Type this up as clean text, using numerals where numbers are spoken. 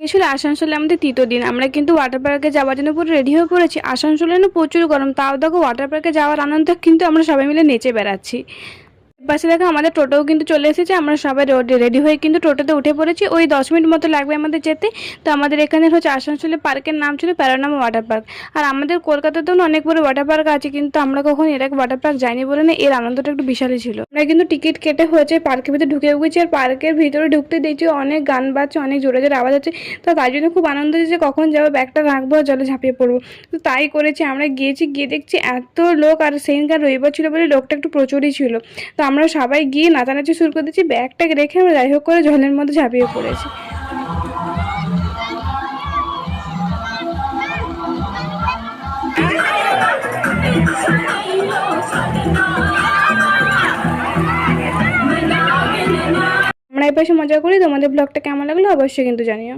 আসলে আসানসোলে আমাদের ৩য় দিন। আমরা কিন্তু ওয়াটার পার্কে যাওয়ার জন্য পুরো রেডি হয়ে পড়েছি। আসানসোলে না প্রচুর গরম। তাও দেখো ওয়াটার পার্কে যাওয়ার আনন্দে কিন্তু আমরা সবাই মিলে নেচে বেড়াচ্ছি। পাশে দেখো আমাদের টোটোও কিন্তু চলে এসেছে। আমরা সবাই রেডি হয়ে কিন্তু টোটোতে উঠে পড়েছি। ওই 10 মিনিট মতো লাগবে আমাদের যেতে। তো আমাদের এখানে হচ্ছে আসানসোলে পার্কের নাম ছিল প্যারানামা ওয়াটার পার্ক। আর আমাদের কলকাতাতেও না অনেক বড় ওয়াটার পার্ক আছে, কিন্তু আমরা কখনো এর আগে ওয়াটার পার্ক যাইনি বলে না এর আনন্দটা একটু বিশালই ছিল। আমরা কিন্তু টিকিট কেটে হয়েছে পার্কের ভিতরে ঢুকে গেছি। আর পার্কের ভিতরে ঢুকতে দেখছি অনেক গান বাজছে, অনেক জোরে জোরে আওয়াজ হচ্ছে। তো তাই জন্য খুব আনন্দ হচ্ছে যে কখন যাবো, ব্যাগটা রাখবো আর জলে ঝাঁপিয়ে পড়বো। তো তাই করেছি। আমরা গিয়েছি, গিয়ে দেখছি এত লোক। আর সেইদিনকার রবিবার ছিল বলে লোকটা একটু প্রচুরই ছিল। তো আমরা সবাই গিয়ে নাচানাচি শুরু করে দিচ্ছি। ব্যাগটাকে রেখে আমরা যাই হোক করে জলের মধ্যে ঝাঁপিয়ে পড়েছি। আমরা এই পাশে মজা করি। তোমাদের ব্লগটা কেমন লাগলো অবশ্যই কিন্তু জানিও।